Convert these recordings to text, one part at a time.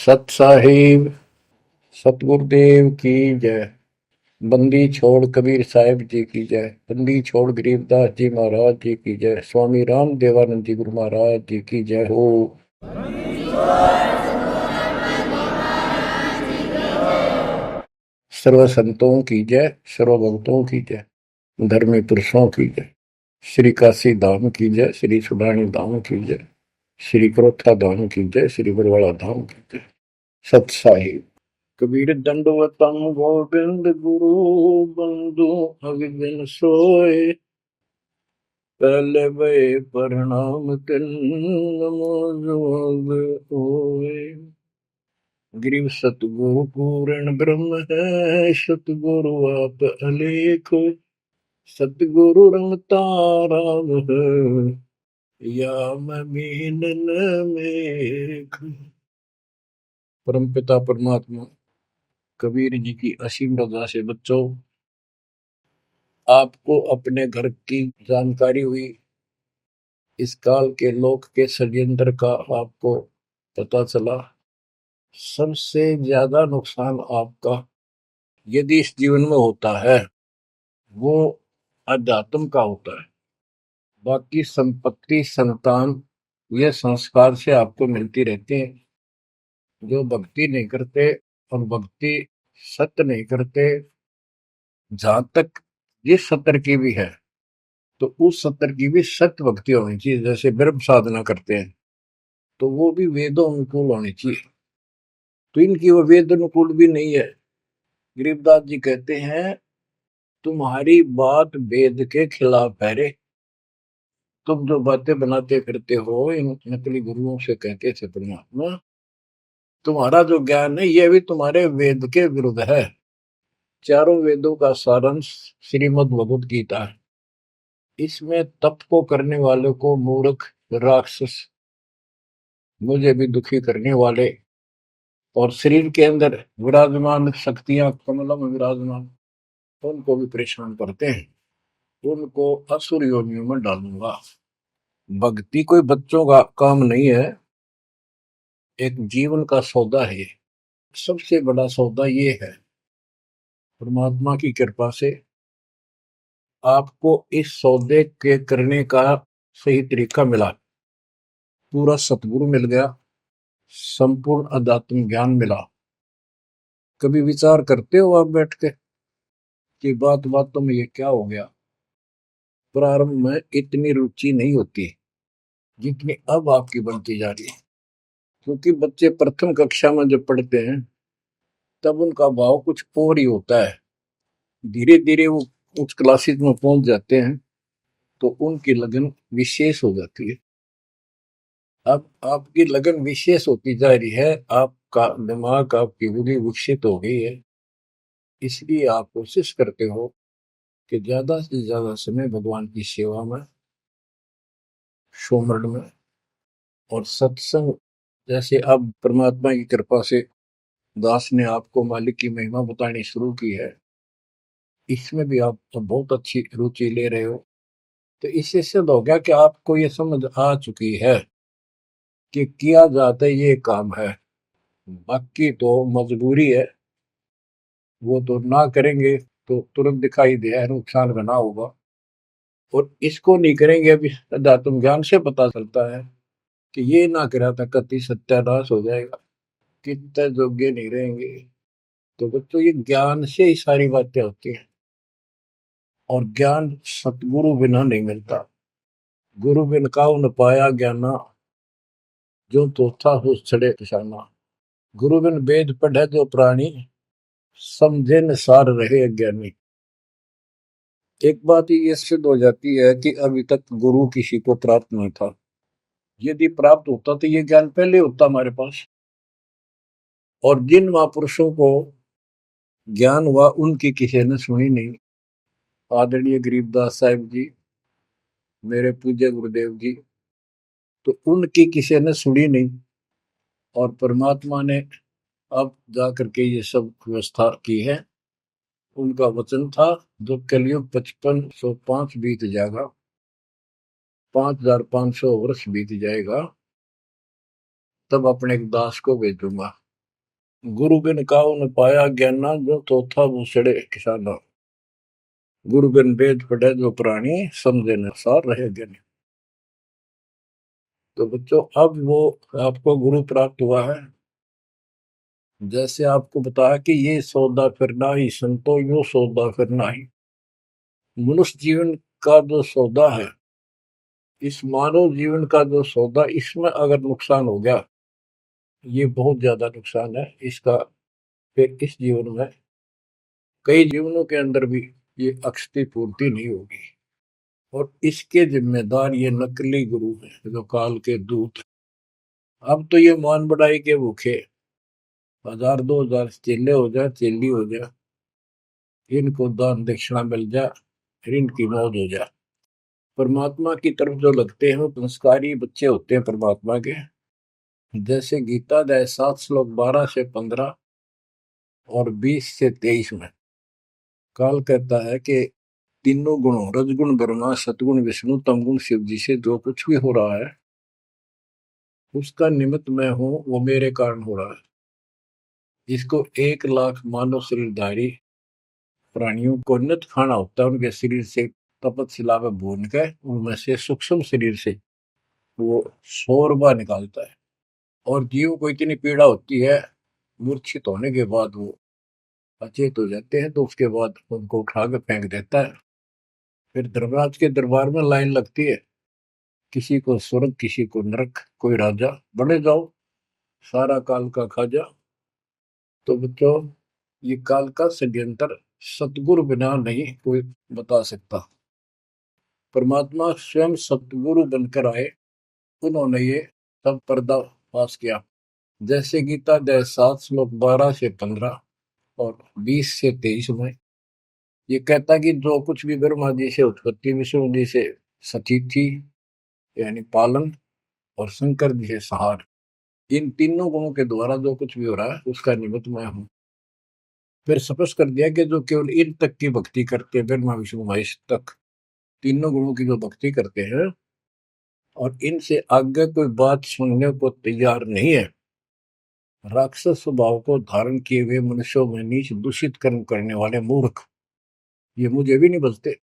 सत साहिब सतगुरुदेव की जय। बंदी छोड़ कबीर साहिब जी की जय। बंदी छोड़ गरीबदास जी महाराज जी की जय। स्वामी राम देवानंद जी गुरु महाराज जी की जय हो। सर्व संतों की जय, सर्व भक्तों की जय, धर्मी पुरुषों की जय। श्री काशी धाम की जय, श्री सुडानी धाम की जय, श्री क्रोथा धाम की जय, श्री बरवाड़ा धाम की जय। सत साहिब। कबीर दंडवतम गोविंद गुरु बंधु अगदिन सोए। पहले वे प्रणाम तिन नमो जोग होए। गिरिव सतगुरु पूर्ण ब्रह्म है, सतगुरु आप अलेखो। सतगुरु रंग तारा है, या मैं मीनन मेघ। परमपिता परमात्मा कबीर जी की असीम रजा से बच्चों, आपको अपने घर की जानकारी हुई, इस काल के लोक के षड्यंत्र का आपको पता चला। सबसे ज्यादा नुकसान आपका यदि इस जीवन में होता है वो अध्यात्म का होता है। बाकी संपत्ति संतान ये संस्कार से आपको मिलती रहती है। जो भक्ति नहीं करते और भक्ति सत्य नहीं करते, जहां तक जिस सत्र की भी है तो उस सत्र की भी सत्य भक्ति होनी चाहिए। जैसे ब्रह्म साधना करते हैं तो वो भी वेदों अनुकूल होनी चाहिए, तो इनकी वो वेद अनुकूल भी नहीं है। गरीबदास जी कहते हैं तुम्हारी बात वेद के खिलाफ है रे। तुम जो बातें बनाते फिरते हो इन नकली गुरुओं से कहते थे परमात्मा, तुम्हारा जो ज्ञान है ये भी तुम्हारे वेद के विरुद्ध है। चारों वेदों का सारांश श्रीमद् भगवद गीता है। इसमें तप को करने वाले को मूर्ख, राक्षस, मुझे भी दुखी करने वाले और शरीर के अंदर विराजमान शक्तियां कमलों में विराजमान उनको भी परेशान करते हैं, उनको असुर योनियों में डालूंगा। भक्ति कोई बच्चों का काम नहीं है, एक जीवन का सौदा है। सबसे बड़ा सौदा ये है, परमात्मा की कृपा से आपको इस सौदे के करने का सही तरीका मिला। पूरा सतगुरु मिल गया, संपूर्ण अध्यात्म ज्ञान मिला। कभी विचार करते हो आप बैठ के कि बातों में ये क्या हो गया? प्रारंभ में इतनी रुचि नहीं होती जितनी अब आपकी बनती जा रही है, क्योंकि बच्चे प्रथम कक्षा में जब पढ़ते हैं तब उनका भाव कुछ और ही होता है। धीरे धीरे वो उच्च क्लासेस में पहुंच जाते हैं तो उनकी लगन विशेष हो जाती है। अब आपकी लगन विशेष होती जा रही है, आपका दिमाग, आपकी बुद्धि विकसित हो गई है, इसलिए आप कोशिश करते हो कि ज्यादा से ज्यादा समय भगवान की सेवा में, सुमरन में और सत्संग। जैसे अब परमात्मा की कृपा से दास ने आपको मालिक की महिमा बतानी शुरू की है, इसमें भी आप तो बहुत अच्छी रुचि ले रहे हो। तो इससे सिद्ध हो गया कि आपको ये समझ आ चुकी है कि किया जाता ये काम है। बाकी तो मजबूरी है, वो तो ना करेंगे तो तुरंत दिखाई दे नुकसान बना होगा, और इसको नहीं करेंगे अभी अध्यात्म ज्ञान से पता चलता है कि ये ना करा था कति सत्यानाश हो जाएगा, कितने योग्य नहीं रहेंगे। तो बच्चों ये ज्ञान से ही सारी बातें होती हैं, और ज्ञान सतगुरु बिना नहीं मिलता। गुरु बिन काऊ न पाया ज्ञाना, जो तो था हो छड़े किसाना। गुरु बिन वेद पढ़े जो प्राणी, समझे न सार रहे अज्ञानी। एक बात ये सिद्ध हो जाती है कि अभी तक गुरु किसी को प्राप्त नहीं था। यदि प्राप्त होता तो ये ज्ञान पहले होता हमारे पास। और जिन महापुरुषों को ज्ञान हुआ उनकी किसी ने सुनी नहीं। आदरणीय गरीबदास साहिब जी, मेरे पूज्य गुरुदेव जी, तो उनकी किसी ने सुनी नहीं, और परमात्मा ने अब जा करके ये सब व्यवस्था की है। उनका वचन था जब कलयुग 5505 बीत जाएगा, 5500 वर्ष बीत जाएगा, तब अपने एक दास को भेजूंगा। गुरु बिन काऊ न पाया ज्ञाना, जो चौथा भूसड़े किसाना। गुरु बिन वेद पढ़े जो प्राणी, समझे न सार रहे ज्ञानी। तो बच्चों, अब वो आपको गुरु प्राप्त हुआ है। जैसे आपको बताया कि ये सौदा फिरना ही संतो, यो सौदा फिरना ही। मनुष्य जीवन का जो सौदा है, इस मानव जीवन का जो सौदा, इसमें अगर नुकसान हो गया, ये बहुत ज्यादा नुकसान है इसका। फिर इस जीवन में, कई जीवनों के अंदर भी ये अक्षति पूर्ति नहीं होगी। और इसके जिम्मेदार ये नकली गुरु हैं, जो काल के दूत। अब तो ये मान बढ़ाई के भूखे 1000 2000 चेले हो जाए, चेली हो जाए, इनको दान दक्षिणा मिल जाए, इनकी मौज हो जाए। परमात्मा की तरफ जो लगते हैं वो संस्कारी बच्चे होते हैं परमात्मा के। जैसे गीता अध्याय 7 श्लोक 12 से 15 और 20 से 23 में काल कहता है कि तीनों गुणों, रजगुण ब्रह्मा, सतगुण विष्णु, तमगुण शिव जी से जो कुछ भी हो रहा है, उसका निमित्त मैं हूं, वो मेरे कारण हो रहा है। इसको 1 लाख मानव शरीरधारी प्राणियों को नित खाना होता है। उनके शरीर से तपत में भून के, उनमें से सूक्ष्म शरीर से वो शोरबा निकालता है। और जीव को इतनी पीड़ा होती है, मूर्छित होने के बाद वो अचेत हो जाते हैं, तो उसके बाद उनको उठा के फेंक देता है। फिर धर्मराज के दरबार में लाइन लगती है, किसी को स्वर्ग, किसी को नरक, कोई राजा बने जाओ, सारा काल का खाजा। तो बच्चों, ये काल का षड्यंत्र सतगुरु बिना नहीं कोई बता सकता। परमात्मा स्वयं सतगुरु बनकर आए, उन्होंने ये सब पर्दाफाश किया। जैसे गीता अध्याय 7 श्लोक 12 से 15 और 20 से 23 में ये कहता कि जो कुछ भी ब्रह्मा जी से उत्पत्ति, विष्णु जी से सतीथि यानी पालन, और शंकर जी से संहार, इन तीनों गुणों के द्वारा जो कुछ भी हो रहा है, उसका निमित्त मैं हूं। फिर स्पष्ट कर दिया कि जो केवल इन तक की भक्ति करते हैं, ब्रह्मा विष्णु महेश तक तीनों गुणों की जो भक्ति करते हैं, और इनसे आगे कोई बात सुनने को तैयार नहीं है, राक्षस स्वभाव को धारण किए हुए मनुष्यों में नीच दूषित कर्म करने वाले मूर्ख, ये मुझे भी नहीं बचते।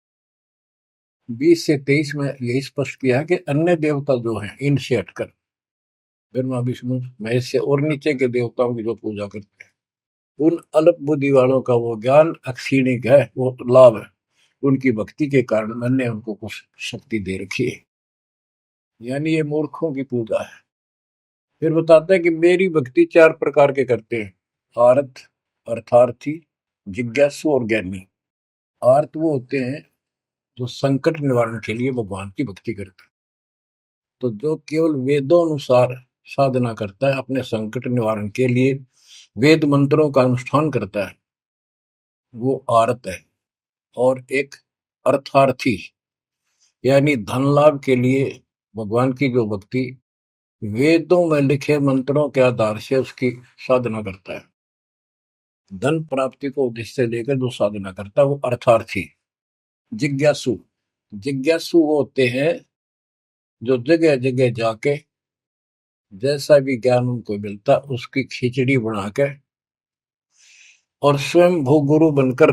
20 से 23 में यही स्पष्ट किया है कि अन्य देवता जो हैं, इनसे हटकर ब्रह्मा विष्णु महेश से और नीचे के देवताओं की जो पूजा करते हैं, उन अल्प बुद्धि वालों का वो ज्ञान अक्षीणिक है, वो लाभ है। उनकी भक्ति के कारण मैंने उनको कुछ शक्ति दे रखी है, यानी ये मूर्खों की पूजा है। फिर बताता है कि मेरी भक्ति 4 प्रकार के करते हैं, आर्त, अर्थार्थी, जिज्ञासु और ज्ञानी। आर्त वो होते हैं जो संकट निवारण के लिए भगवान की भक्ति करते हैं। तो जो केवल वेदों अनुसार साधना करता है, अपने संकट निवारण के लिए वेद मंत्रों का अनुष्ठान करता है, वो आर्त है। और एक अर्थार्थी, यानी धन लाभ के लिए भगवान की जो भक्ति वेदों में लिखे मंत्रों के आधार से उसकी साधना करता है, धन प्राप्ति को उद्देश्य लेकर जो साधना करता है, वो अर्थार्थी। जिज्ञासु, जिज्ञासु वो होते हैं जो जगह जगह जाके जैसा भी ज्ञान उनको मिलता उसकी खिचड़ी बनाकर और स्वयं भूगुरु बनकर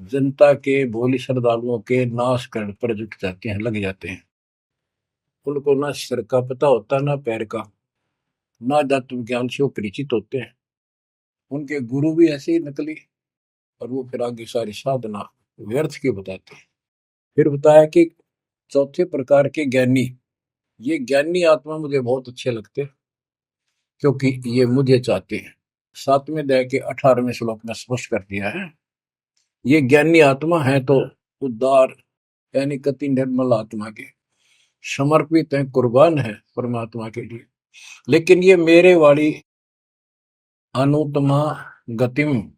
जनता के, भोली श्रद्धालुओं के नाश करने पर जुट जाते हैं, लग जाते हैं। उनको ना सिर का पता होता, ना पैर का, ना तत्व ज्ञान से वो परिचित होते हैं। उनके गुरु भी ऐसे ही नकली, और वो फिर आगे सारी साधना व्यर्थ की बताते हैं। फिर बताया कि चौथे प्रकार के ज्ञानी, ये ज्ञानी आत्मा मुझे बहुत अच्छे लगते हैं, क्योंकि ये मुझे चाहते हैं। 7वें अध्याय के 18वें श्लोक में स्पष्ट कर दिया है, ये ज्ञानी आत्मा है तो उद्धार, यानी कति निर्मल आत्मा के समर्पित है, कुर्बान है परमात्मा के लिए। लेकिन ये मेरे वाली अनुत्तमा गतिम,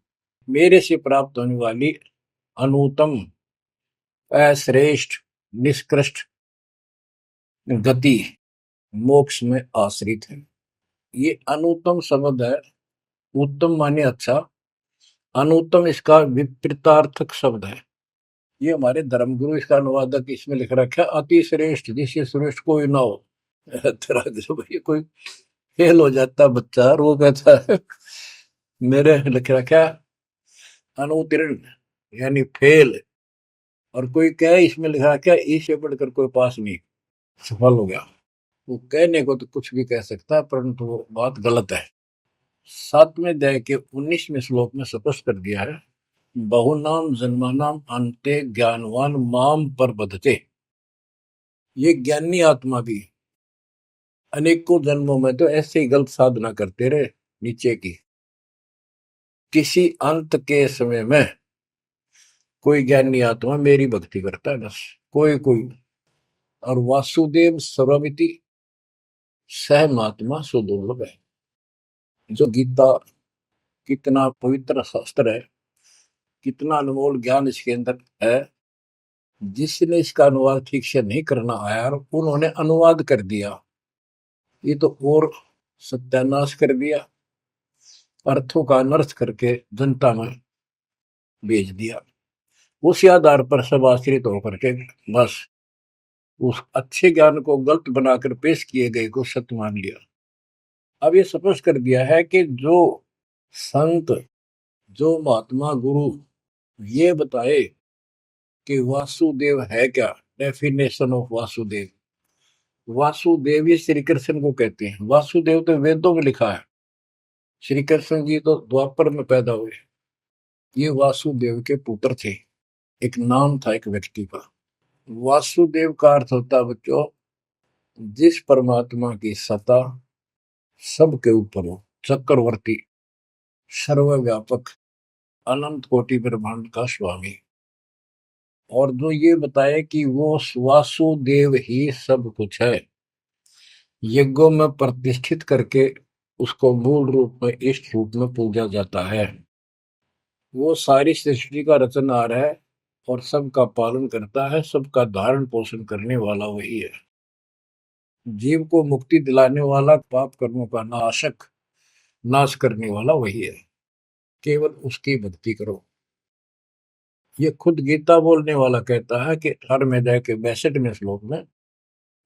मेरे से प्राप्त होने वाली अनुत्तम, अश्रेष्ठ, निष्कृष्ट गति, मोक्ष में आश्रित है। ये अनुत्तम शब्द है, उत्तम माने अच्छा, अनुत्तम इसका विपरीतार्थक शब्द है। ये हमारे धर्मगुरु इसका अनुवादक इसमें लिख रखा है, अति श्रेष्ठ, जिससे श्रेष्ठ कोई ना हो। कोई फेल हो जाता बच्चा और वो कहता है मेरे लिख रखा अनुत्तीर्ण यानी फेल, और कोई कहे इसमें लिखा क्या इससे बढ़कर कोई पास नहीं, सफल हो गया। वो कहने को तो कुछ भी कह सकता है, परंतु वो बात गलत है। 7वें अध्याय के 19वें श्लोक में स्पष्ट कर दिया है, बहुनाम जन्मानाम अंते ज्ञानवान माम पर बधते। ये ज्ञानी आत्मा भी अनेकों जन्मों में तो ऐसे ही गलत साधना करते रहे नीचे की, किसी अंत के समय में कोई ज्ञानी आत्मा मेरी भक्ति करता है बस, कोई कोई। और वासुदेव सर्वमिति सहमात्मा सुदुर्लभ है। जो गीता कितना पवित्र शास्त्र है, कितना अनमोल ज्ञान इसके अंदर है, जिसने इसका अनुवाद ठीक से नहीं करना आया और उन्होंने अनुवाद कर दिया, ये तो और सत्यानाश कर दिया, अर्थों का अनर्थ करके जनता में भेज दिया। उसी आधार पर सब आश्रित होकर के बस उस अच्छे ज्ञान को गलत बनाकर पेश किए गए को सत्य मान लिया। अब ये स्पष्ट कर दिया है कि जो संत, जो महात्मा गुरु ये बताए कि वासुदेव है क्या, डेफिनेशन ऑफ वासुदेव। वासुदेव ये श्री कृष्ण को कहते हैं। वासुदेव तो वेदों में लिखा है, श्री कृष्ण जी तो द्वापर में पैदा हुए। ये वासुदेव के पुत्र थे, एक नाम था एक व्यक्ति का। वासुदेव का अर्थ होता है बच्चों, जिस परमात्मा की सत्ता सबके ऊपर हो, चक्रवर्ती, सर्वव्यापक, अनंत कोटि ब्रह्मांड का स्वामी। और जो ये बताए कि वो वासुदेव ही सब कुछ है, यज्ञों में प्रतिष्ठित करके उसको मूल रूप में इष्ट रूप में पूजा जाता है। वो सारी सृष्टि का रचनहार है और सबका पालन करता है, सबका धारण पोषण करने वाला वही है। जीव को मुक्ति दिलाने वाला, पाप कर्मों का नाशक, नाश करने वाला वही है। केवल उसकी भक्ति करो। ये खुद गीता बोलने वाला कहता है कि 18 के 62वें श्लोक में,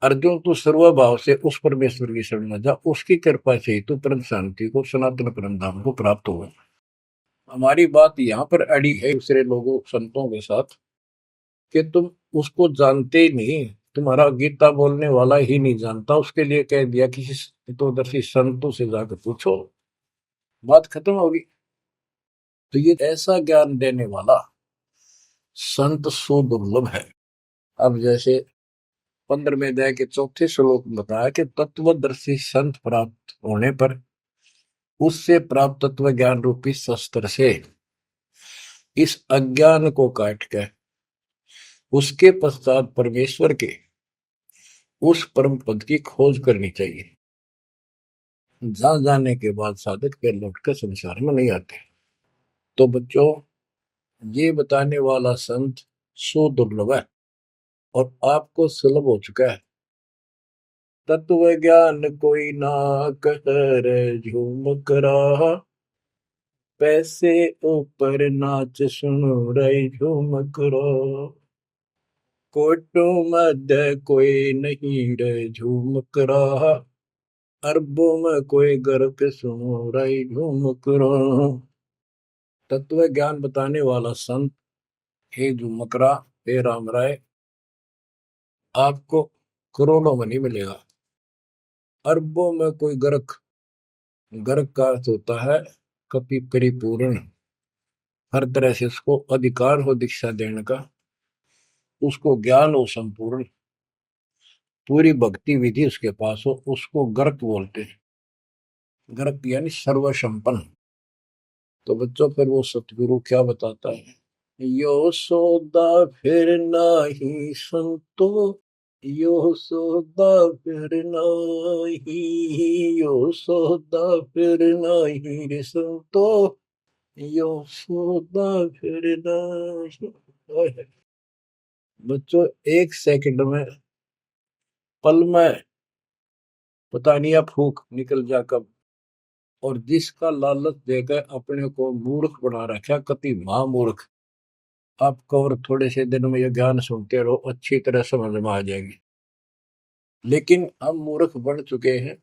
अर्जुन तू सर्वभाव से उस परमेश्वर की शरण में जा, उसकी कृपा से ही तू परम शांति को, सनातन परम धाम को प्राप्त होगा। हमारी बात यहाँ पर अड़ी है दूसरे लोगों संतों के साथ कि तुम उसको जानते ही नहीं, तुम्हारा गीता बोलने वाला ही नहीं जानता, उसके लिए कह दिया किसी हितोदर्शी संतों से जाकर पूछो, बात खत्म होगी। तो ये ऐसा ज्ञान देने वाला संत सुदुर्लभ है। अब जैसे 15वें अध्याय के 4थे श्लोक में बताया कि तत्वदर्शी संत प्राप्त होने पर उससे प्राप्त तत्व ज्ञान रूपी शस्त्र से इस अज्ञान को काट के उसके पश्चात परमेश्वर के उस परम पद की खोज करनी चाहिए, जहां जाने के बाद साधक फिर लौटकर संसार में नहीं आते। तो बच्चों, ये बताने वाला संत सुदुर्लभ है और आपको सुलभ हो चुका है। तत्व ज्ञान कोई ना कर झूमक रहा, पैसे ऊपर नाच सुनो रे झूमक रहा, कोटो मध्य कोई नहीं रे झूमक रहा, अरबों में कोई गर्क सुनो रे झूमक रहा। तत्व ज्ञान बताने वाला संत, हे झूमकरा, हे राम राय, आपको करोड़ों में नहीं मिलेगा, अरबों में कोई गर्क। गर्क का अर्थ होता है कपि परिपूर्ण, हर तरह से उसको अधिकार हो दीक्षा देने का, उसको ज्ञान हो संपूर्ण, पूरी भक्ति विधि उसके पास हो, उसको गर्क बोलते हैं। गर्क यानी सर्वसंपन्न। तो बच्चों, फिर वो सतगुरु क्या बताता है, यो सौदा फिर नाही संतो, यो सौदा फिर नाही, यो सौदा फिर नाही रे संतो, यो सौदा फिर नाही। बच्चों, एक सेकंड में, पल में पता नहीं आप फूक निकल जा कब, और जिसका लालच देकर अपने को मूर्ख बना रखा, कति महामूर्ख। आपको और थोड़े से दिन में ये ज्ञान सुनते रहो, अच्छी तरह समझ में आ जाएगी। लेकिन हम मूर्ख बन चुके हैं,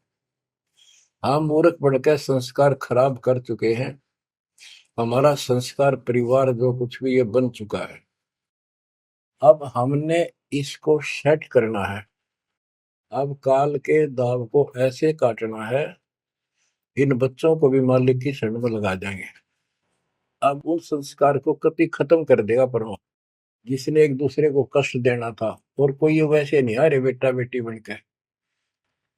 हम मूर्ख बनकर संस्कार खराब कर चुके हैं। हमारा संस्कार परिवार जो कुछ भी ये बन चुका है, अब हमने इसको सेट करना है। अब काल के दाव को ऐसे काटना है, इन बच्चों को भी मालिक की शरण में लगा देंगे। अब उन संस्कार को कति खत्म कर देगा परमात्मा, जिसने एक दूसरे को कष्ट देना था। और कोई ये वैसे नहीं आ रहे बेटा बेटी बन के,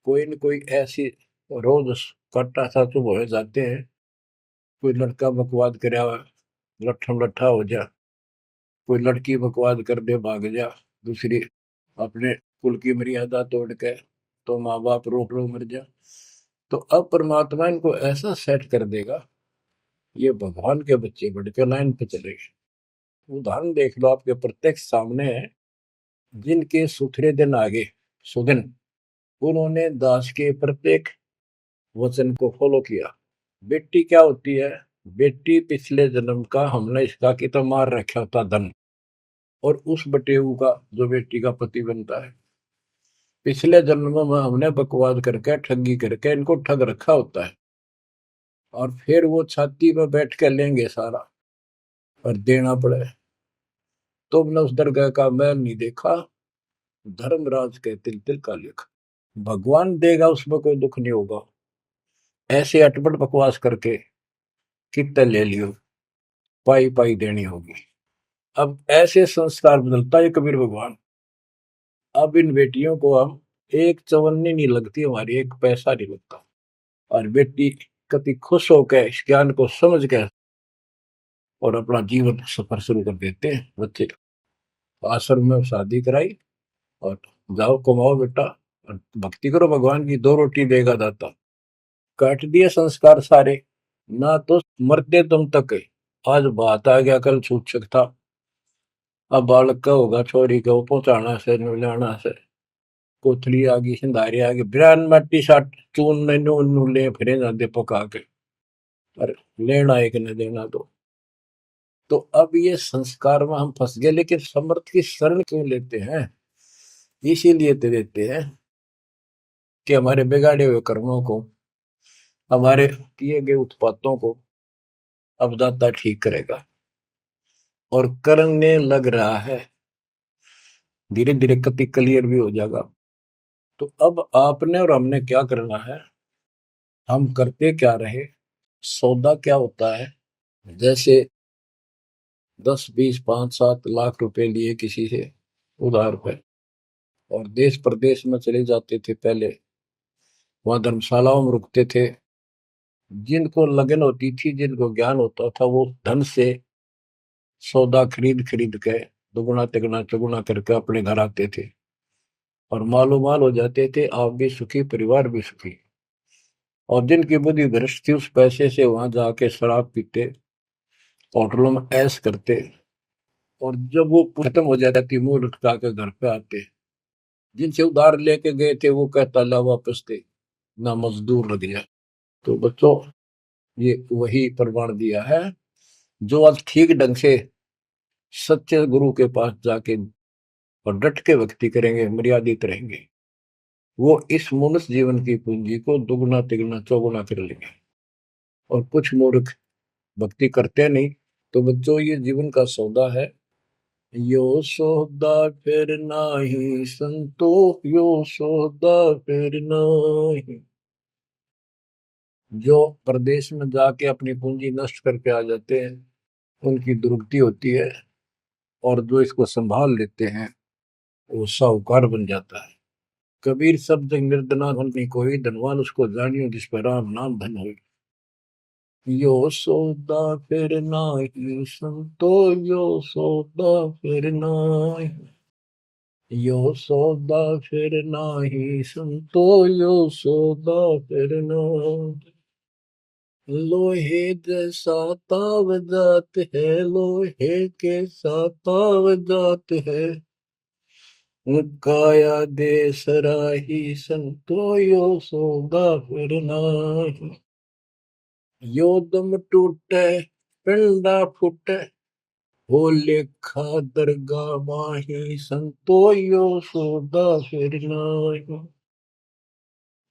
कोई न कोई ऐसी रोज कट्टा सा चुप हो जाते हैं। कोई लड़का बकवाद करे, लट्ठम लट्ठा हो जा, कोई लड़की बकवाद कर दे भाग जा, दूसरी अपने कुल की मर्यादा तोड़ के, तो माँ बाप रोक लो मर जा। तो अब परमात्मा इनको ऐसा सेट कर देगा, ये भगवान के बच्चे बढ़ के लाइन पे चलेंगे। उदाहरण देख लो, आपके प्रत्यक्ष सामने है। जिनके सुथरे दिन आगे सुदिन, उन्होंने दास के प्रत्येक वचन को फॉलो किया। बेटी क्या होती है? बेटी पिछले जन्म का हमने इसका की तो मार रखा होता धन, और उस बटेऊ का जो बेटी का पति बनता है, पिछले जन्म में हमने बकवाद करके ठगी करके इनको ठग रखा होता है। और फिर वो छाती में बैठ के लेंगे सारा और देना पड़े। तुमने उस दरगाह का मैल नहीं देखा, धर्मराज के तिल तिल का लेखा। भगवान देगा, उसमें कोई दुख नहीं होगा। ऐसे अटपट बकवास करके कितने ले लियो, पाई पाई देनी होगी। अब ऐसे संस्कार बदलता है कबीर भगवान। अब इन बेटियों को हम एक चवन्नी नहीं लगती हमारी, एक पैसा नहीं लगता। और बेटी कति खुश होकर इस ज्ञान को समझ के और अपना जीवन सफर शुरू कर देते हैं। बच्चे आश्रम में शादी कराई और जाओ कमाओ बेटा और भक्ति करो भगवान की, दो रोटी देगा दाता। काट दिए संस्कार सारे, ना तो मरते तुम तक है। आज बात आ गया, कल छूट सकता। अब बालक का होगा, छोरी का पहुंचाना से लाना से, कोथली आ गई, सिंधारी आ गई, बिरान मट्टी साट चून नू ले फिरे जाते पका के, और लेना एक न देना दो। तो अब ये संस्कार में हम फंस गए। लेकिन समर्थ की शरण क्यों लेते हैं? इसीलिए तो देते हैं कि हमारे बिगाड़े हुए कर्मों को, हमारे किए गए उत्पातों को अब दाता ठीक करेगा। और करने लग रहा है, धीरे धीरे कति क्लियर भी हो जाएगा। तो अब आपने और हमने क्या करना है, हम करते क्या रहे। सौदा क्या होता है? जैसे 10, 20, 5, 7 लाख रुपए लिए किसी से उधार पे, और देश प्रदेश में चले जाते थे पहले, वहां धर्मशालाओं में रुकते थे। जिनको लगन होती थी, जिनको ज्ञान होता था, वो धन से सौदा खरीद खरीद के दुगुना तिगुना चौगुना करके अपने घर आते थे, और मालो माल हो जाते थे। आप भी सुखी, परिवार भी सुखी। और जिनकी बुद्धि भ्रष्ट थी, उस पैसे से वहां जाके शराब पीते, होटलों में ऐश करते, और जब वो खत्म हो जाती थी, मुंह लटका के घर पे आते। जिनसे उधार लेके गए थे, वो कहता ला वापस थे, ना मजदूर लग गया। तो बच्चों, ये वही प्रमाण दिया है। जो आज ठीक ढंग से सच्चे गुरु के पास जाके और डट के भक्ति करेंगे, मर्यादित रहेंगे, वो इस मनुष्य जीवन की पूंजी को दुगुना तिगुना चौगुना कर लेंगे। और कुछ मूर्ख भक्ति करते नहीं। तो बच्चों, ये जीवन का सौदा है। यो सौदा फिर नाही संतो, यो सौदा फिर नाही। जो प्रदेश में जाके अपनी पूंजी नष्ट करके आ जाते हैं, उनकी दुर्गति होती है। और जो इसको संभाल लेते हैं, वो साहूकार बन जाता है। कबीर शब्द निर्धना धन नहीं कोई, धनवान उसको जानियो जिस पर राम नाम धन हो। यो सौदा फिर नाही संतो, यो सौदा फिर नाही। यो सौदा फिर नाही संतो, यो सौदा फिर नाही। लोहे जैसा ताव जात है, लोहे के साथ ताव जात है। काया दे सराही संतो, यो सौदा फिर नाही। यो दम टूटे पिंडा फूटे, हो लेखा दरगाह माही संतो, यो सौदा फिर नाही।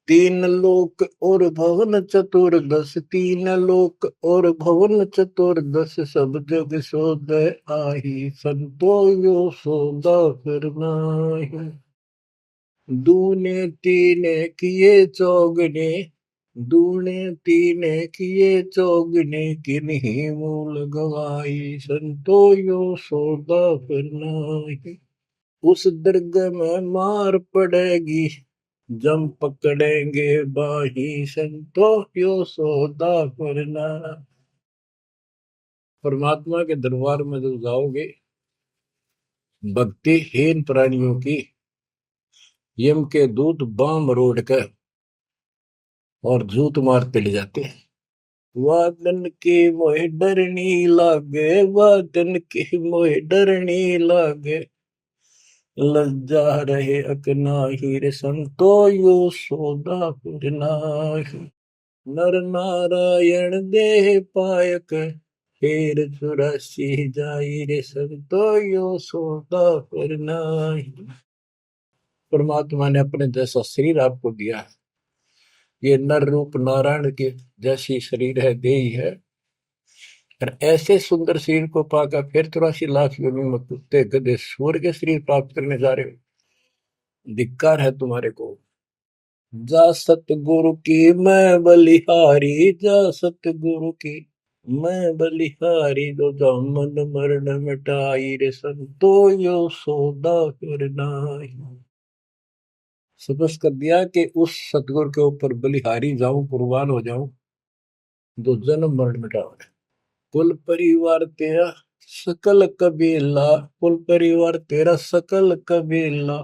तीन लोक और भवन चतुर्दश, तीन लोक और भवन चतुर्दश, सब जग सोदय आही, संतो यो सौदा फिर नाहि। दूने तीने किए चौगने, दूने तीने किए चौगने, किन्हीं मूल गवाई, संतो यो सौदा फिर नाहि। उस दर्ग में मार पड़ेगी, जम पकड़ेंगे बाही, संतो यो सौदा करना। परमात्मा के दरबार में जब जाओगे, भक्तिहीन प्राणियों की यम के दूत बाम रोड कर और जूत मारते ले जाते हैं। वादन की मोह डरनी लागे, वादन की मोह डरनी लागे, लज्जा रहे अकनाही, रे संतो यो सौदा करना। नर नारायण देह पायक, फिर 84 जाई, रे संतो यो सौदा करना। परमात्मा ने अपने जैसा शरीर आपको दिया है, ये नर रूप नारायण के जैसी शरीर है, देही है, और ऐसे सुंदर शरीर को पाकर फिर 84 लाख योनि में कुत्ते गधे सूअर के शरीर प्राप्त करने जा रहे हो। धिक्कार है तुम्हारे को। जा सतगुरु की मैं बलिहारी, जा सतगुरु की मैं बलिहारी, जो जामन मरण मिटाई, रे संतो यो सौदा करना। सपस कर दिया कि उस सतगुरु के ऊपर बलिहारी जाऊं, कुर्बान हो जाऊं, जो जन्म मरण मिटाओ। कुल परिवार तेरा सकल कबीला, कुल परिवार तेरा सकल कबीला,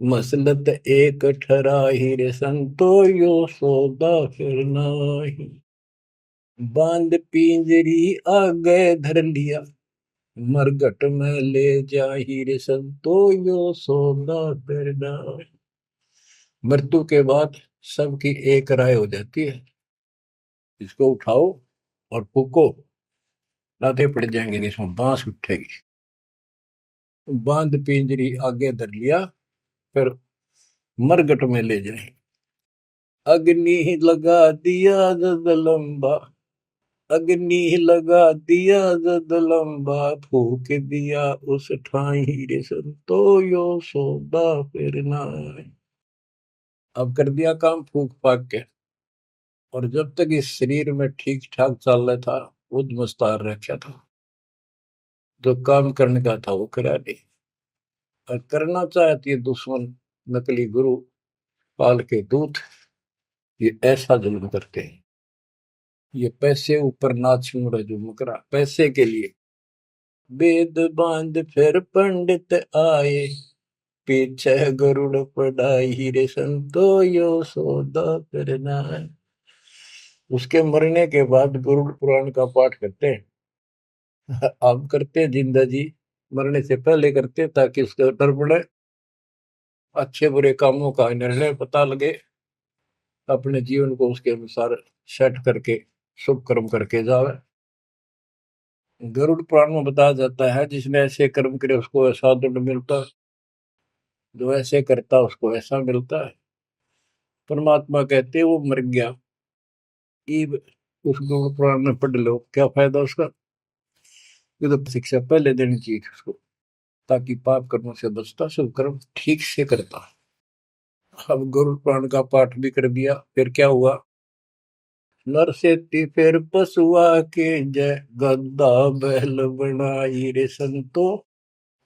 मसलत एक ठराही, रे संतो यो सौदा फिर नाहि। बांध पिंजरी आगे धर लिया, मरघट में ले जाही, रे संतो यो सौदा फिर नाहि। मृत्यु के बाद सबकी एक राय हो जाती है, इसको उठाओ और फूको, लाते पड़ जाएंगे, इसमें बांस उठेगी। बांध पिंजरी आगे धर लिया, फिर मरघट में ले जाए। अग्नि लगा दिया जद लंबा, अग्नि लगा दिया जद लंबा, फूक दिया उस ठाई, रे संतो यो सौदा फिर नाहि। अब कर दिया काम फूक फाक के, और जब तक इस शरीर में ठीक ठाक चल रहा था, उद मुस्तार रखा था, जो काम करने का था वो करा नहीं, और करना चाहती है दुश्मन नकली गुरु काल के दूत, ये ऐसा जुल्म करते हैं। ये पैसे ऊपर नाच मुड़ा जो मुकरा पैसे के लिए। वेद बांध फिर पंडित आए, पीछे गरुड़ पढ़ाई, रे संतो यो सौदा करना। उसके मरने के बाद गरुड़ पुराण का पाठ करते हैं। आप करते हैं जिंदा जी, मरने से पहले करते ताकि उसका डर पड़े, अच्छे बुरे कामों का निर्णय पता लगे, अपने जीवन को उसके अनुसार सेट करके शुभ कर्म करके जावे। गरुड़ पुराण में बताया जाता है, जिसने ऐसे कर्म करे उसको ऐसा दंड मिलता है, जो ऐसे करता उसको ऐसा मिलता है। परमात्मा कहते वो मर गया, ईब उस गरुड़ पुराण में पढ़ लो, क्या फायदा उसका। ये तो शिक्षा पहले देनी चाहिए उसको, ताकि पाप कर्मों से बचता, शुभ कर्म ठीक से करता। अब गरुड़ पुराण का पाठ भी कर दिया, फिर क्या हुआ। नर से फिर पशुआ के जय, गद्दा बैल बनाई, रे संतो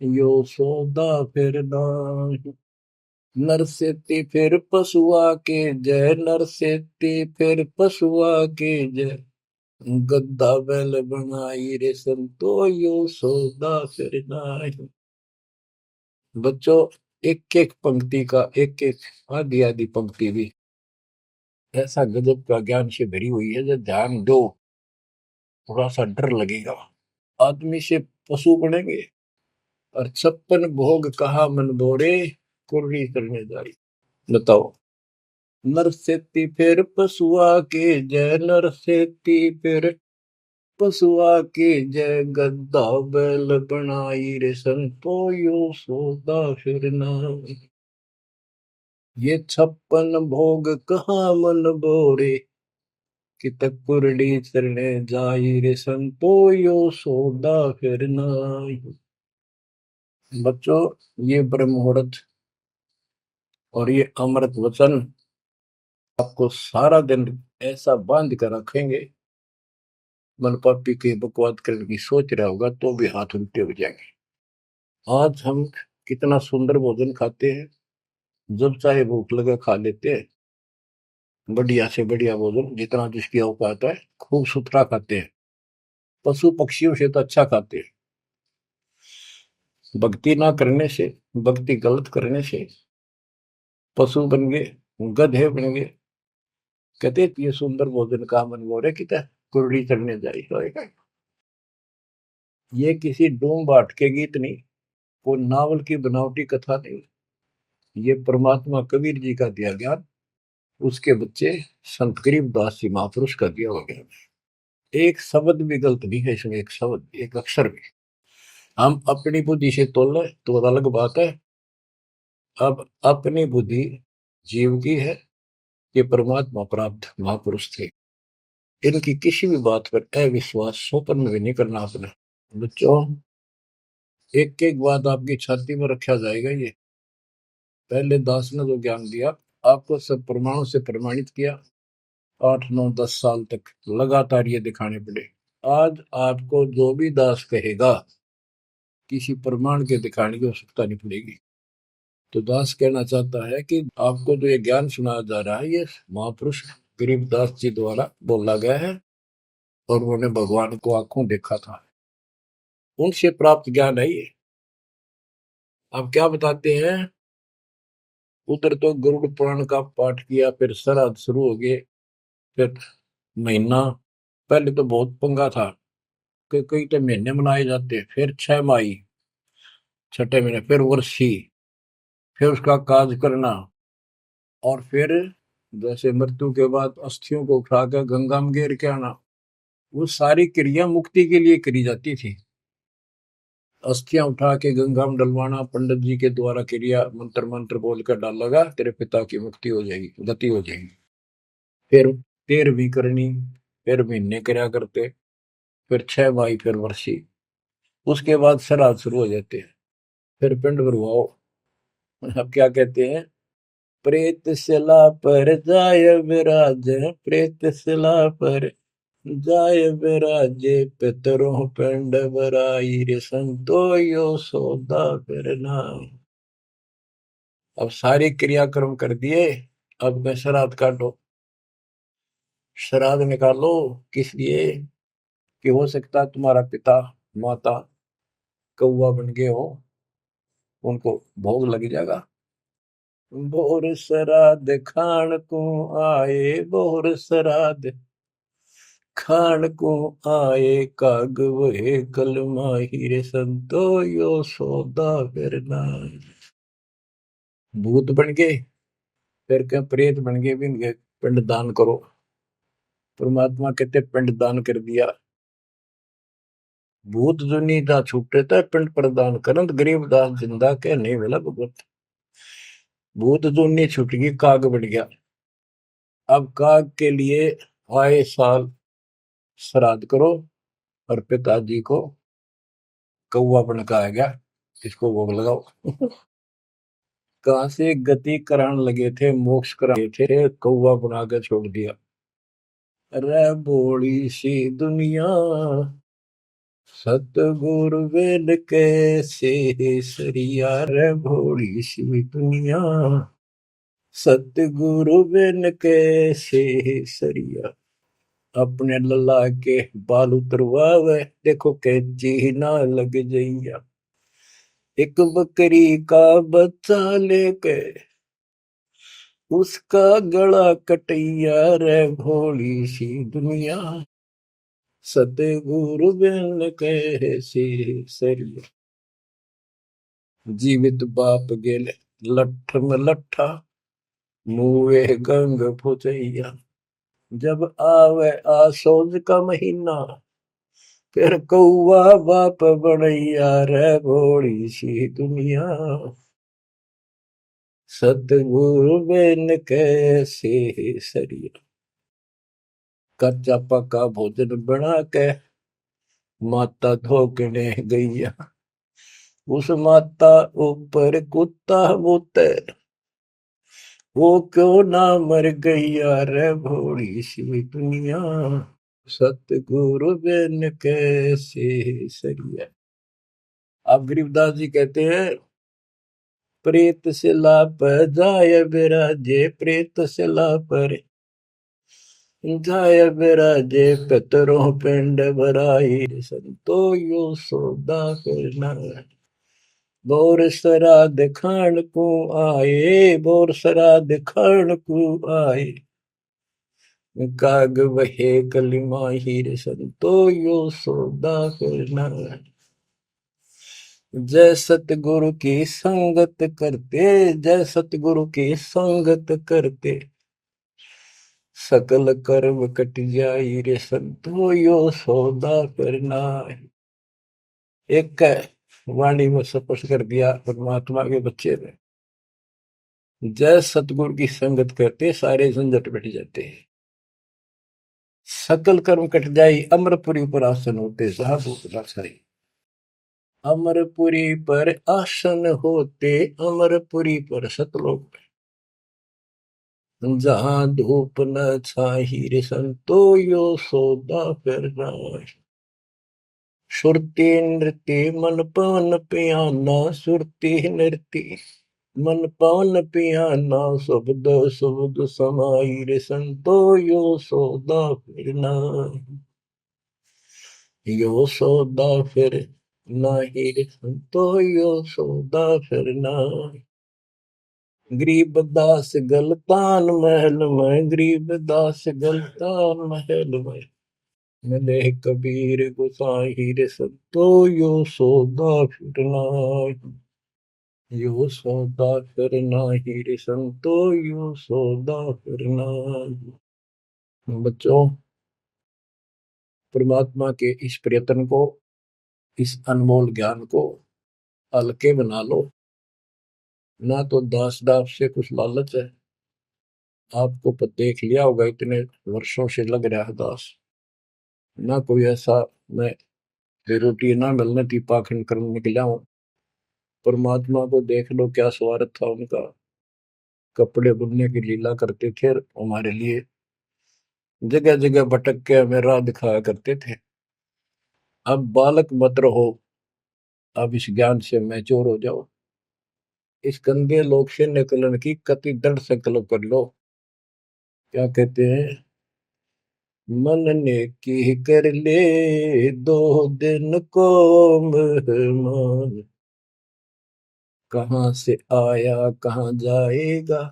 यो सौदा फिर नाहि। नर से फिर पशुआ के जय, नर से फिर पशुआ के जय, गद्दा बैल बनाई, रे संतो यो सौदा फिर नाहि। बच्चों, एक एक पंक्ति का एक एक आधी आधी पंक्ति भी ऐसा गजब का ज्ञान से भरी हुई है, जो ध्यान दो थोड़ा सा डर लगेगा। आदमी से पशु बनेंगे, और 56 भोग कहा मन बोरे, कुर्री करने जारी। बताओ। नर सेती फिर पशुआ के जय, नर सेती फिर पशुआ के जय, गद्दा बैल बनाई, रे संतो यो सौदा फिर नाहि। ये 56 भोग कहाँ मन बोरे, कि तक कुरडी चरणे जाई रे संतो यो सौदा फिर नाई। बच्चों, ये ब्रह्म मुहूर्त और ये अमृत वचन आपको सारा दिन ऐसा बांध कर रखेंगे, मन पापी के बकवाद करने की सोच रहा होगा तो भी हाथ उल्टे हो जाएंगे। आज हम कितना सुंदर भोजन खाते हैं, जब चाहे भूख लगे खा लेते हैं, बढ़िया से बढ़िया भोजन जितना जिसकी औकात है, खूब सुथरा खाते हैं, पशु पक्षियों से तो अच्छा खाते हैं। भक्ति ना करने से, भक्ति गलत करने से पशु बन गए, गधे बन गए। कहते ये सुंदर भोजन का मन गोरे कि कुरड़ी चढ़ने जाए होएगा। ये किसी डूम बाट के गीत नहीं, कोई नावल की बनावटी कथा नहीं, ये परमात्मा कबीर जी का दिया ज्ञान, उसके बच्चे संत गरीबदास जी महापुरुष का दिया हुआ ज्ञान। एक शब्द भी गलत नहीं है इसमें, एक शब्द एक अक्षर भी। हम अपनी बुद्धि से तोल तो अलग बात है। अब अपनी बुद्धि जीव की है, ये परमात्मा प्राप्त महापुरुष थे, इनकी किसी भी बात पर अविश्वास स्वप्न में भी नहीं करना अपने। बच्चों, एक एक बात आपकी छाती में रखा जाएगा। ये पहले दास ने जो ज्ञान दिया, आपको सब प्रमाणों से प्रमाणित किया, 8 9 10 साल तक लगातार ये दिखाने पड़े। आज आपको जो भी दास कहेगा, किसी प्रमाण के दिखाने की आवश्यकता नहीं पड़ेगी। तो दास कहना चाहता है कि आपको जो ये ज्ञान सुनाया जा रहा है, ये महापुरुष गरीबदास जी द्वारा बोला गया है, और उन्होंने भगवान को आंखों देखा था, उनसे प्राप्त ज्ञान है ये। अब क्या बताते हैं, उधर तो गरुड़ पुराण का पाठ किया, फिर श्राद्ध शुरू हो गए, फिर महीना, पहले तो बहुत पंगा था कि कई तो महीने मनाए जाते, फिर 6 माही, छठे महीने, फिर वर्षी, फिर उसका काज करना, और फिर जैसे मृत्यु के बाद अस्थियों को उठाकर गंगा में गेर के आना। वो सारी क्रिया मुक्ति के लिए करी जाती थी। अस्थियां उठा के गंगा में डलवाना, पंडित जी के द्वारा क्रिया मंत्र मंत्र बोलकर डालेगा, तेरे पिता की मुक्ति हो जाएगी, गति हो जाएगी। फिर 13वीं करनी, फिर महीने कर्या करते, फिर 6 माही, फिर वर्षी, उसके बाद श्राद्ध शुरू हो जाते हैं, फिर पिंड भरवाओ। अब क्या कहते हैं, प्रेत शिला पर जाय विराज, प्रेत शिला पर जाय विराजे, पितरों पिंड भराई रे संतो यो सौदा फिर नाई। अब सारे क्रियाक्रम कर दिए, अब मैं श्राद्ध काटो। श्राद्ध निकालो किस लिए, कि हो सकता है तुम्हारा पिता माता कौवा बन गए हो, उनको भोग लग जाएगा। बोर श्राद्ध खान को आए, बोर श्राद्ध खान को आए, काग वहे कल माही रे संतो यो सौदा फिर नाई। भूत बन गए, फिर क्या प्रेत बन गए, भी इनके पिंड दान करो। परमात्मा कहते पिंड दान कर दिया, भूत जुनी दा छूटे था पिंड प्रदान करंत, गरीबदास जिंदा के नहीं मिला भगवत। भूत जुनी छूट गई, काग बन गया। अब काग के लिए आए साल श्राद्ध करो, और पिताजी को कौवा बन का आ गया, इसको भोग लगाओ। कहां से गति कराने लगे थे, मोक्ष कराने थे, कौवा बना के छोड़ दिया। रे भोली सी दुनिया, सतगुरु वेद कैसे सरिया, रे भोली सी दुनिया, सतगुरु वेद कैसे सरिया। अपने लल्ला के बाल उतरवावे, देखो कैची ना लग जइया। एक बकरी का बच्चा लेके उसका गला कटैया, रे भोली सी दुनिया, सतगुरु बिन कैसे सरिया। जीवित बाप गेले लठ में लट्ठा, मुए गंग फुचैया। जब आवे आसोज का महीना, फिर कौआ बाप बनैया, रे भोली सी दुनिया, सतगुरु बिन कैसे सरिया। कच्चा पका भोजन बना के माता धोकने गैया। उस माता ऊपर कुत्ता बोते, वो क्यों ना मर गैया रे भोली सी दुनिया। सतगुरु बिन कैसे सरिया। अब गरीबदास जी कहते हैं, प्रेत शिला पर जाय बिराजे, प्रेत शिला पर जाय बिराजे, पितरों पिंड भराई, संतो यो सौदा करना। बोर श्राद्ध खान को आए, बोर श्राद्ध खान को आए, काग वहे कलिमा हीर, संतो यो सौदा करना। जय सतगुरु की संगत करते, जय सतगुरु की संगत करते, सकल कर्म कट जाई रे संतो यो सौदा करना। एक वाणी में स्पष्ट कर दिया परमात्मा के बच्चे ने, जय सतगुरु की संगत करते सारे झंझट मिट जाते हैं, सकल कर्म कट जाई, अमरपुरी पर आसन होते साहब। अमरपुरी पर आसन होते, अमरपुरी पर सतलोक, जहां धूप न छाही रे संतो यो सौदा करना। सुरती नृत्य मन पवन पियाना, सुरती नृत्य मन पवन पियाना, शब्द शब्द समाई रे संतो यो सौदा फिरना। यो सौदा फिर नाही रे संतो यो सौदा फिरना। गरीबदास गलतान महल में, गरीबदास गलतान महल में, मिले कबीर गुसाई रे संतो यो सौदा फिरना। यो सौदा फिरना ही रे संतो यो सौदा फिरना। बच्चों, परमात्मा के इस प्रयत्न को, इस अनमोल ज्ञान को हल्के बना लो। ना तो दास दास से कुछ लालच है, आपको देख लिया होगा इतने वर्षों से लग रहा है दास, ना कोई ऐसा मैं रोटी ना मिलने थी पाखंड करने निकला हूं। परमात्मा को देख लो क्या स्वार्थ था उनका, कपड़े बुनने की लीला करते थे हमारे लिए, जगह जगह भटक के हमें राह दिखाया करते थे। अब बालक मत रहो, अब इस ज्ञान से मैच्योर हो जाओ, इस गंदे लोक से निकलने की कति दृढ़ संकल्प कर लो। क्या कहते हैं, मन ने की कर ले 2 दिन को मेहमान, कहाँ से आया कहाँ जाएगा,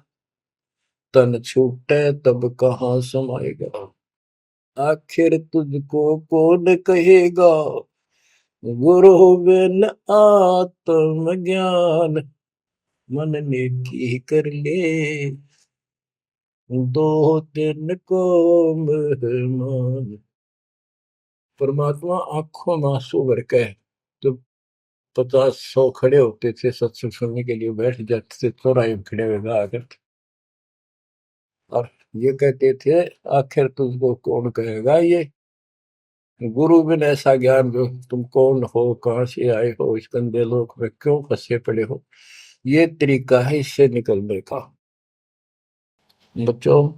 तन छूटे तब कहाँ समाएगा। आखिर तुझको कौन कहेगा, गुरु बिन आत्म ज्ञान, मन ने की कर ले 2 दिन को मेहमान। परमात्मा आंखों में आंसू भर के तो 50-100 खड़े होते थे सत्संग सुनने के लिए, बैठ जाते थे चौराहे में खड़े हुए आकर, और ये कहते थे आखिर तुझको कौन कहेगा, ये गुरु बिन ऐसा ज्ञान जो तुम कौन हो, कहां से आए हो, इस गंदे लोक में क्यों फंसे पड़े हो, ये तरीका है इससे निकलने का। बच्चों,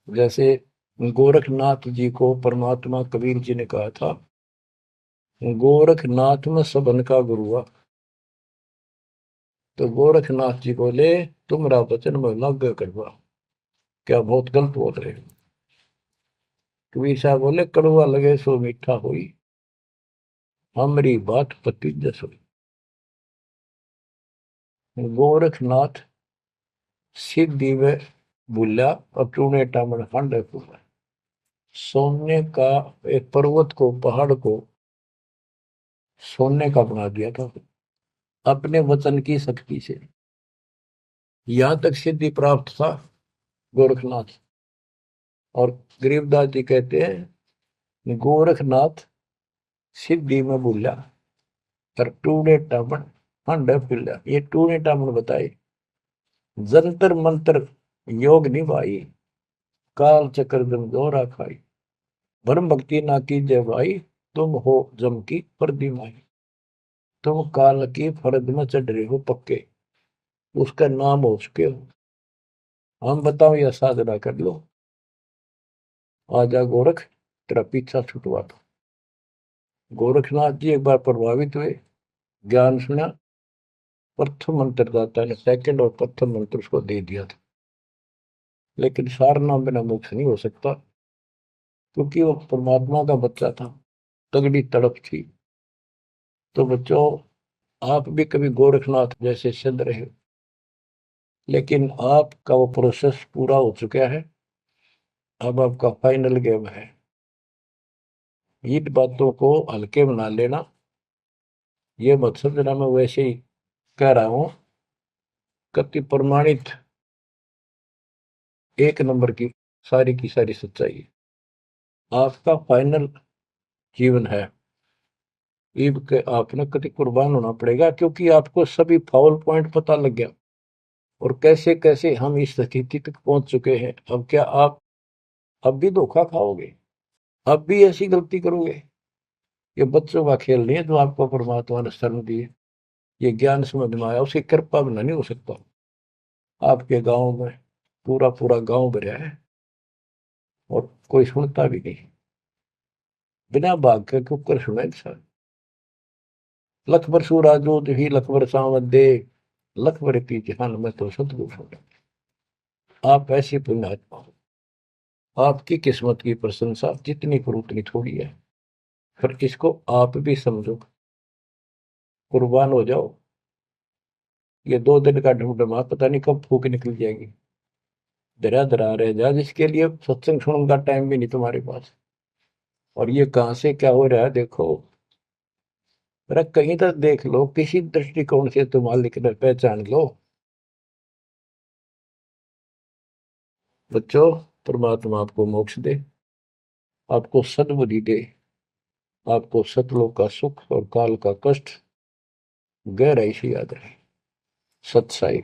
जैसे गोरखनाथ जी को परमात्मा कबीर जी ने कहा था, गोरखनाथ में सबन का गुरु हुआ, तो गोरखनाथ जी बोले तुमरा वचन में लग करवा, क्या बहुत गलत बोल रहे हो। कबीर साहब बोले कड़वा लगे सो मीठा हुई, हमारी बात पति जस हुई। गोरखनाथ सिद्धि में भूला और टूने टामन खंड फूला, सोने का एक पर्वत को, पहाड़ को सोने का बना दिया था अपने वचन की शक्ति से। यहां तक सिद्धि प्राप्त था गोरखनाथ। और गरीबदास जी कहते हैं गोरखनाथ सिद्धि में भूला और टूने टामन खंड फूला। ये टूने टामन बताए जंतर मंत्र योग निभाई, काल चक्र जमजोरा खाई, ब्रह्म भक्ति ना कीजिए भाई, तुम हो जम की परदीमाई। तुम काल की फर्द में चढ़ रहे हो पक्के, उसका नाम हो चुके हो। हम बताओ या साधना कर लो, आजा गोरख तेरा पीछा छुटवा दो। गोरखनाथ जी एक बार प्रभावित हुए, ज्ञान सुना, प्रथम मंत्र दाता ने सेकंड और प्रथम मंत्र उसको दे दिया था। लेकिन सार नाम बिना मोक्ष नहीं हो सकता, क्योंकि वो परमात्मा का बच्चा था, तगड़ी तड़प थी। तो बच्चों, आप भी कभी गोरखनाथ जैसे सिद्ध रहे, लेकिन आपका वो प्रोसेस पूरा हो चुका है। अब आपका फाइनल गेम है। इन बातों को हल्के बना लेना, ये मत समझना मैं वैसे ही कह रहा हूं। कति प्रमाणित एक नंबर की सारी सच्चाई आपका फाइनल जीवन है। ईब के आपने कति कुर्बान होना पड़ेगा, क्योंकि आपको सभी फाउल पॉइंट पता लग गया और कैसे कैसे हम इस स्थिति तक पहुंच चुके हैं। अब क्या आप अब भी धोखा खाओगे? अब भी ऐसी गलती करोगे? ये बच्चों का खेल नहीं है जो आपको परमात्मा ने शरण दी है। ये ज्ञान समझ में आया, उसकी कृपा बिना नहीं हो सकता। आपके गांव में पूरा पूरा गांव भरा है और कोई सुनता भी नहीं। बिना भाग के कुकर सुना इंसान। लख बर सूरा जो ही लख बर सावत दे, लख बर की जहान में तो सतगुरु सुना। आप ऐसी पुण्यात्मा हो। आपकी किस्मत की प्रशंसा जितनी करूं उतनी थोड़ी है। फिर इसको आप भी समझो, कुर्बान हो जाओ। ये 2 दिन का ढूंढमा पता नहीं कब फूक निकल जाएगी। धरा धरा रह जा, जिसके लिए सत्संग सुनने का टाइम भी नहीं तुम्हारे पास। और ये कहां से क्या हो रहा है देखो, जरा कहीं तक देख लो, किसी दृष्टिकोण से तुम मालिक ने पहचान लो। बच्चों, परमात्मा आपको मोक्ष दे, आपको सद्बुद्धि दे, आपको सतलोक का सुख और काल का कष्ट गहराई से याद रहे। सत्साई।